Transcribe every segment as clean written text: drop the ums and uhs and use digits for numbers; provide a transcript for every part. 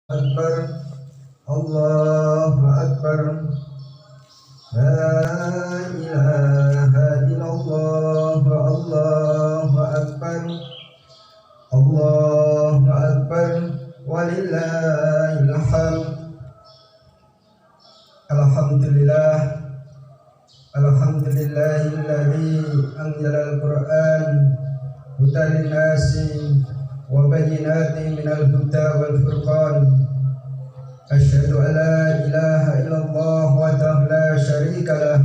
Akbar, Allahu Akbar, la ilaha illallah, Allahu Akbar, Allahu Akbar, walillahil hamd. Alhamdulillah, alhamdulillahilladzi anzalal Qur'an hudan linnasi wa bayyinatin minal huda wal furqan. Asyhadu an la ilaha illallah wahdahu la syarika lah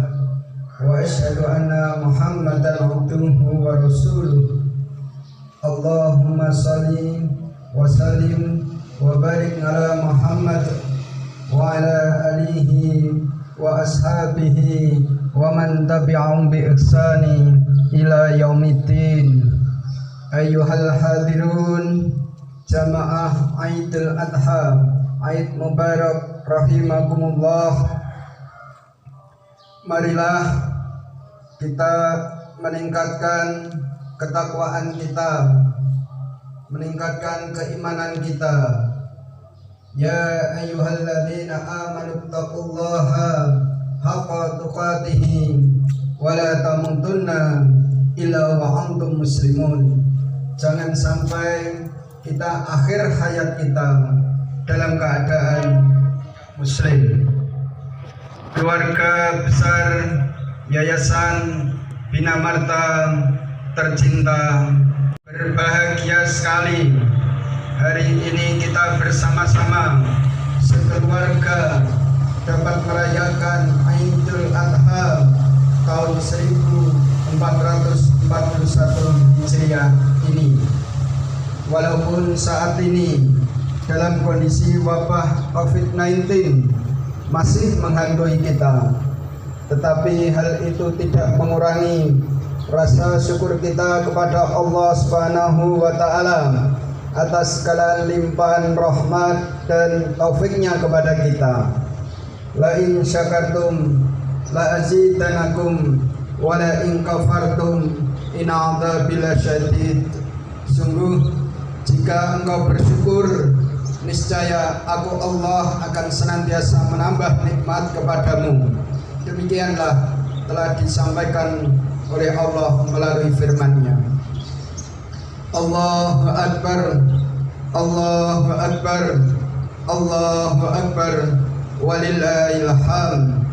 wa asyhadu anna Muhammadan abduhu wa rasuluh. Allahumma shalli wa sallim wa barik ala Muhammad wa ala alihi wa ashabihi wa man tabi'ahum bi ihsani ila yaumiddin. Ayyuhal hadirun, jamaah Aidul Adha, Aid Mubarak rahimakumullah. Marilah kita meningkatkan ketakwaan kita, meningkatkan keimanan kita. Ya ayyuhalladzina amanu taqullaha haqqa tuqatih wa la tamutunna illa wa antum muslimun. Jangan sampai kita akhir hayat kita dalam keadaan muslim. Keluarga besar Yayasan Bina Marta tercinta, berbahagia sekali hari ini kita bersama-sama sekeluarga dapat merayakan Aidul Adha tahun 1441 Hijriah ini. Walaupun saat ini dalam kondisi wabah COVID-19 masih menghantui kita, tetapi hal itu tidak mengurangi rasa syukur kita kepada Allah Subhanahu wa Ta'ala atas segala limpahan rahmat dan taufiknya kepada kita. La in syakartum la azidanakum wa la in kafartum inna adzabi lasyadid. Sungguh jika engkau bersyukur, niscaya aku Allah akan senantiasa menambah nikmat kepadamu. Demikianlah telah disampaikan oleh Allah melalui firman-Nya. Allahu Akbar, Allahu Akbar, Allahu Akbar, walillahil hamd.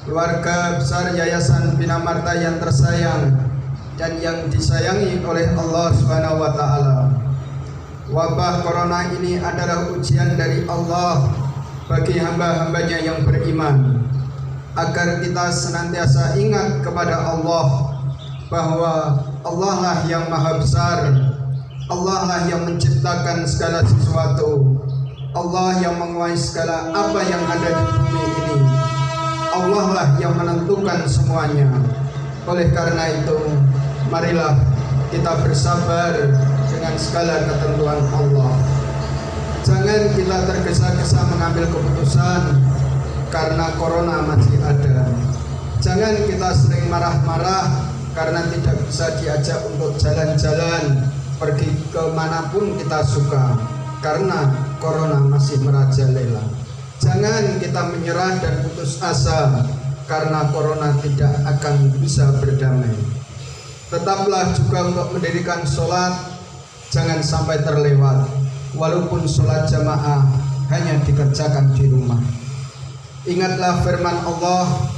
Keluarga besar Yayasan Bina Marta yang tersayang dan yang disayangi oleh Allah Subhanahu wa Ta'ala, wabah corona ini adalah ujian dari Allah bagi hamba-hambanya yang beriman, agar kita senantiasa ingat kepada Allah bahwa Allah lah yang maha besar, Allah lah yang menciptakan segala sesuatu, Allah yang menguasai segala apa yang ada di bumi ini, Allah lah yang menentukan semuanya. Oleh karena itu, marilah kita bersabar dengan segala ketentuan Allah. Jangan kita tergesa-gesa mengambil keputusan karena corona masih ada. Jangan kita sering marah-marah karena tidak bisa diajak untuk jalan-jalan, pergi kemanapun kita suka, karena corona masih merajalela. Jangan kita menyerah dan putus asa karena corona tidak akan bisa berdamai. Tetaplah juga untuk mendirikan sholat, jangan sampai terlewat, walaupun sholat jamaah hanya dikerjakan di rumah. Ingatlah firman Allah,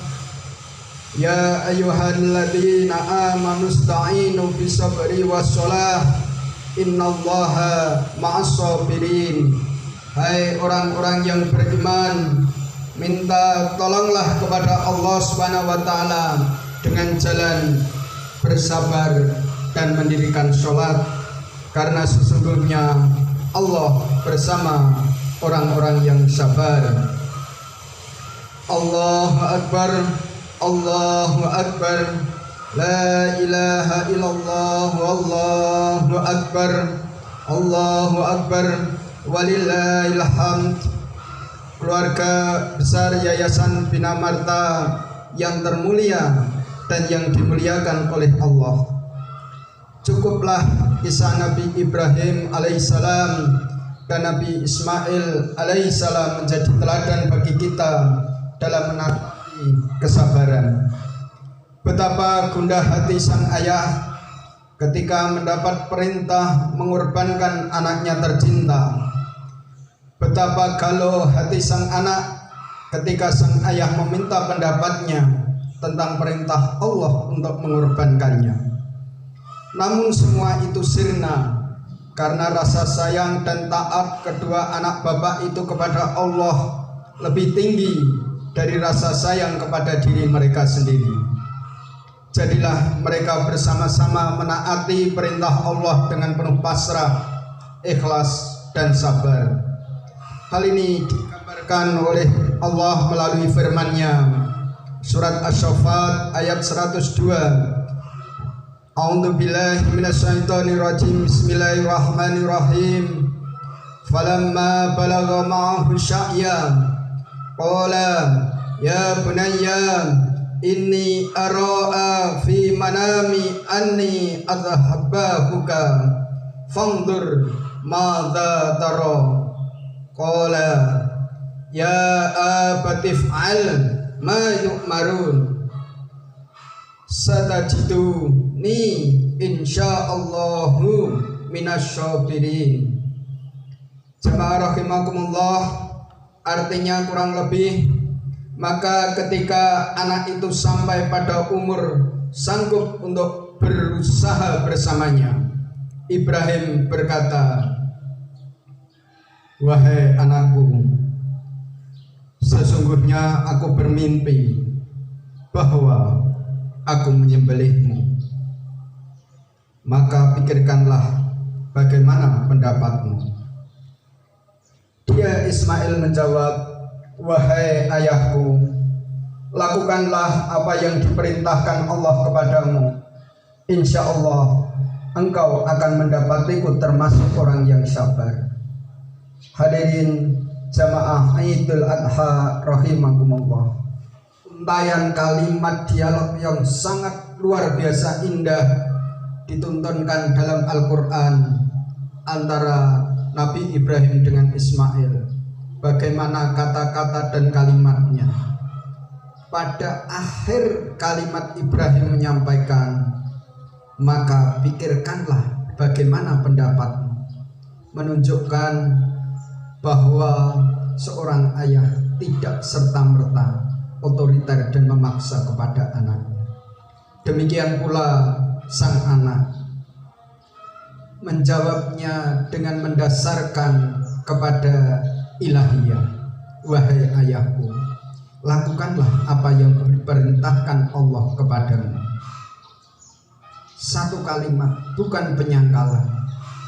ya ayyuhalladzina amanu ista'inu bisabri wassholah innallaha ma'as-sabirin. Hai orang-orang yang beriman, minta tolonglah kepada Allah Subhanahu wa Ta'ala dengan jalan bersabar dan mendirikan sholat, karena sesungguhnya Allah bersama orang-orang yang sabar. Allahu Akbar, Allahu Akbar, la ilaha illallah, Allahu Akbar, Allahu Akbar, walillahil hamd. Keluarga besar Yayasan Bina Marta yang termulia dan yang dimuliakan oleh Allah, cukuplah kisah Nabi Ibrahim alaihissalam dan Nabi Ismail alaihissalam menjadi teladan bagi kita dalam menatapi kesabaran. Betapa gundah hati sang ayah ketika mendapat perintah mengorbankan anaknya tercinta. Betapa galau hati sang anak ketika sang ayah meminta pendapatnya tentang perintah Allah untuk mengorbankannya. Namun semua itu sirna karena rasa sayang dan taat kedua anak bapak itu kepada Allah lebih tinggi dari rasa sayang kepada diri mereka sendiri. Jadilah mereka bersama-sama menaati perintah Allah dengan penuh pasrah, ikhlas, dan sabar. Hal ini digambarkan oleh Allah melalui firman-Nya, surat Asy-Syaffat ayat 102. A'udzu billahi minasyaitonir rajim. Bismillahirrahmanirrahim. Falamma balagha ma'ahu sya'ya qala ya bunayya inni ara'a fi manami anni adhhabbahuka fanzur madza tara qala ya abatif'al ma yu'marun satajiduni insyaallahu minasyabirin. Jamaah rahimakumullah, artinya kurang lebih maka ketika anak itu sampai pada umur sanggup untuk berusaha bersamanya, Ibrahim berkata, "Wahai anakku, sesungguhnya aku bermimpi bahwa aku menyembelihmu. Maka pikirkanlah bagaimana pendapatmu." Dia Ismail menjawab, "Wahai ayahku, lakukanlah apa yang diperintahkan Allah kepadamu. Insya Allah engkau akan mendapatiku termasuk orang yang sabar." Hadirin jamaah Idul Adha rahimakumullah, untayan kalimat dialog yang sangat luar biasa indah dituntunkan dalam Al-Quran antara Nabi Ibrahim dengan Ismail. Bagaimana kata-kata dan kalimatnya. Pada akhir kalimat Ibrahim menyampaikan, "Maka pikirkanlah bagaimana pendapatmu." Menunjukkan bahwa seorang ayah tidak serta-merta otoriter dan memaksa kepada anaknya. Demikian pula sang anak menjawabnya dengan mendasarkan kepada ilahiyah. "Wahai ayahku, lakukanlah apa yang diperintahkan Allah kepadamu." Satu kalimat, bukan penyangkalan,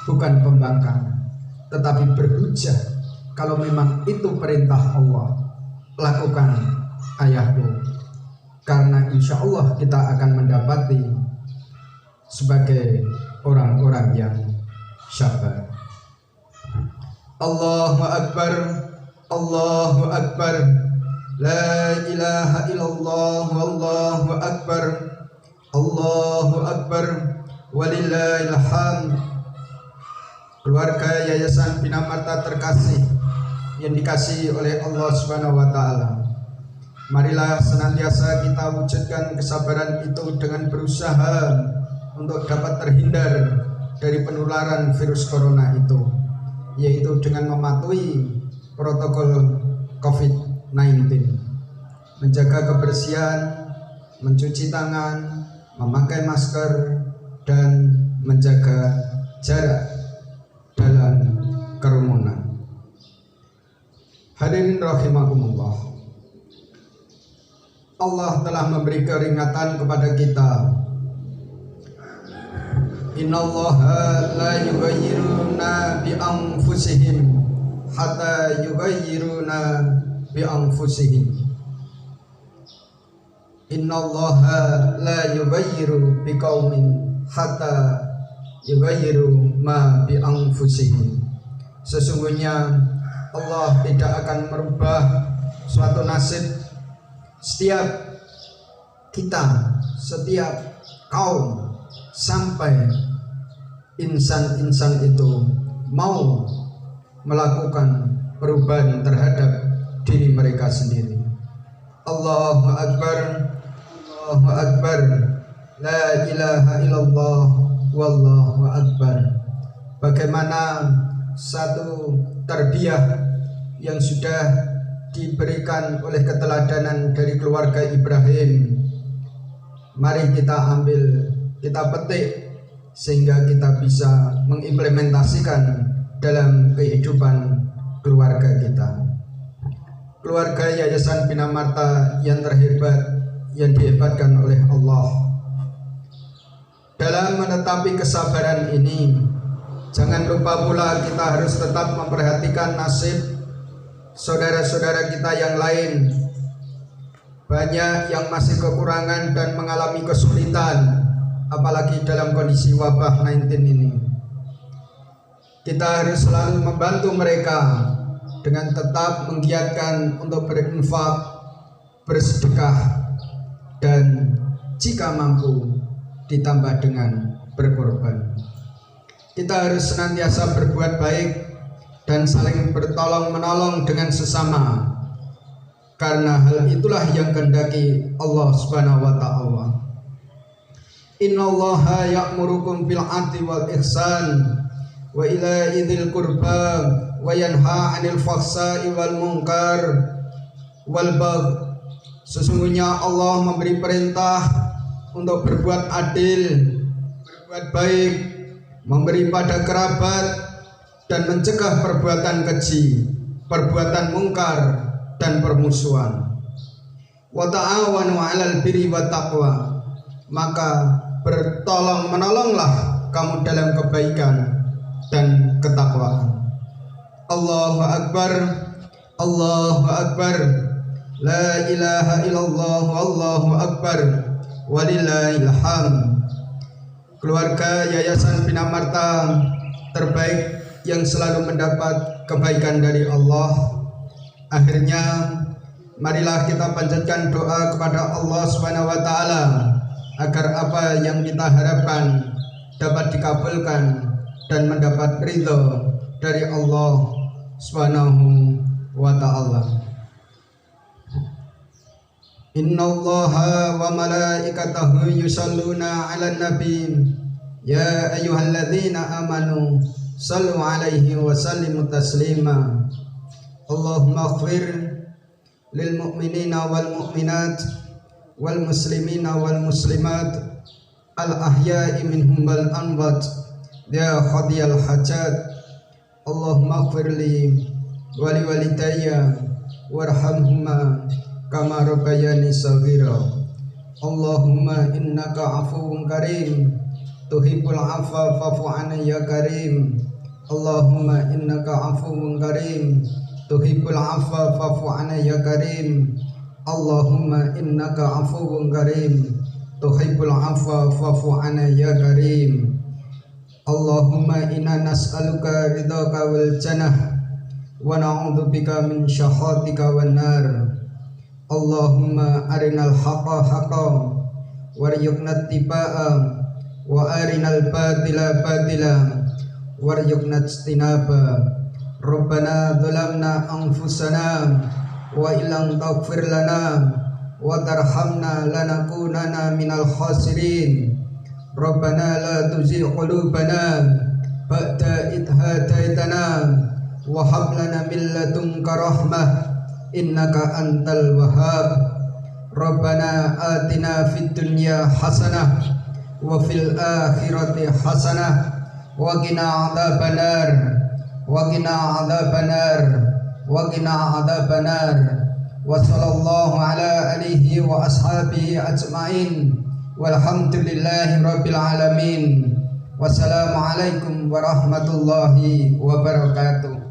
bukan pembangkangan, tetapi berhujah. Kalau memang itu perintah Allah, lakukan ayahku, karena insya Allah kita akan mendapati sebagai orang-orang yang sabar. Allahu Akbar, Allahu Akbar, la ilaha illallah, Allahu Akbar, Allahu Akbar, walillahil hamd. Keluarga Yayasan Bina Marta terkasih yang dikasihi oleh Allah Subhanahu wa taala, marilah senantiasa kita wujudkan kesabaran itu dengan berusaha untuk dapat terhindar dari penularan virus corona itu, yaitu dengan mematuhi protokol COVID-19, menjaga kebersihan, mencuci tangan, memakai masker, dan menjaga jarak dalam kerumunan. Hadirin rahimakumullah, Allah telah memberi peringatan kepada kita. Innallaha la yughayyiruna bi anfusihim hatta yughayyiruna bi anfusihim. Innallaha la yughayyiru bi qaumin hatta yughayyiru ma bi anfusihim. Sesungguhnya Allah tidak akan merubah suatu nasib setiap kita, setiap kaum, sampai insan-insan itu mau melakukan perubahan terhadap diri mereka sendiri. Allahu Akbar, Allahu Akbar, la ilaha illallah, wallahu akbar. Bagaimana satu tarbiyah yang sudah diberikan oleh keteladanan dari keluarga Ibrahim, mari kita ambil, kita petik sehingga kita bisa mengimplementasikan dalam kehidupan keluarga kita. Keluarga Yayasan Bina Marta yang terhebat, yang dihebatkan oleh Allah. Dalam menetapi kesabaran ini, jangan lupa pula kita harus tetap memperhatikan nasib saudara-saudara kita yang lain. Banyak yang masih kekurangan dan mengalami kesulitan, apalagi dalam kondisi wabah 19 ini. Kita harus selalu membantu mereka dengan tetap menggiatkan untuk berinfak, bersedekah, dan jika mampu ditambah dengan berkorban. Kita harus senantiasa berbuat baik dan saling bertolong menolong dengan sesama, karena hal itulah yang kehendaki Allah Subhanahu wa taala. Innallaha ya'murukum bil 'adli wal ihsan wa ila dzil qurba wa yanha 'anil fahsya'i wal munkar wal baghi. Sesungguhnya Allah memberi perintah untuk berbuat adil, berbuat baik, memberi pada kerabat, dan mencegah perbuatan keji, perbuatan mungkar, dan permusuhan. Wa ta'awanu 'alal birri wat taqwa. Maka bertolong menolonglah kamu dalam kebaikan dan ketakwaan. Allahu Akbar, Allahu Akbar, la ilaha illallah, wallahu akbar, walillahil hamd. Keluarga Yayasan Bina Marta terbaik yang selalu mendapat kebaikan dari Allah. Akhirnya marilah kita panjatkan doa kepada Allah Subhanahu wa taala agar apa yang kita harapkan dapat dikabulkan dan mendapat ridho dari Allah Subhanahu wa taala. Innallaha wa malaikatahu yusalluna 'alan nabi ya ayyuhalladzina amanu sallu 'alaihi wa sallimu taslima. Allahumma ighfir lil mu'minina wal mu'minat wal muslimina wal muslimat al ahya'i minhum wal amwat ya qadiyal hajat. Allahumma ighfir li wa li walidayya warhamhuma kama rabbayani shaghira. Allahumma innaka afuwwun karim tuhibbul afwa fa'fu 'anni ya karim. Allahumma innaka afuwwun karim tuhibbul afwa fa'fu 'anni ya karim. Allahumma innaka afuwwun karim tuhibbul afwa fa'fu 'anni ya karim. Allahumma inna nas'aluka ridhaka wal jannah wa na'udzubika min syakhatika wan nar. Allahumma arinal haqqa haqqan warzuqna ittiba'a wa arinal batila batila warzuqna ijtinaba. Rabbana dzalamna anfusana wa illam taghfir lana wa tarhamna lanakunanna minal khasirin. Rabbana la tuzigh qulubana ba'da idh hadaitana wa hab lana min ladunka rahmah innaka antal wahhab. Rabbana atina fid dunya hasanah wa fil akhirati hasanah wa qina adzabannar wa qina adzabannar wa qina adzabannar. Wa sallallahu ala alihi wa ashabihi ajma'in walhamdulillahi rabbil alamin. Wassalamualaikum warahmatullahi wabarakatuh.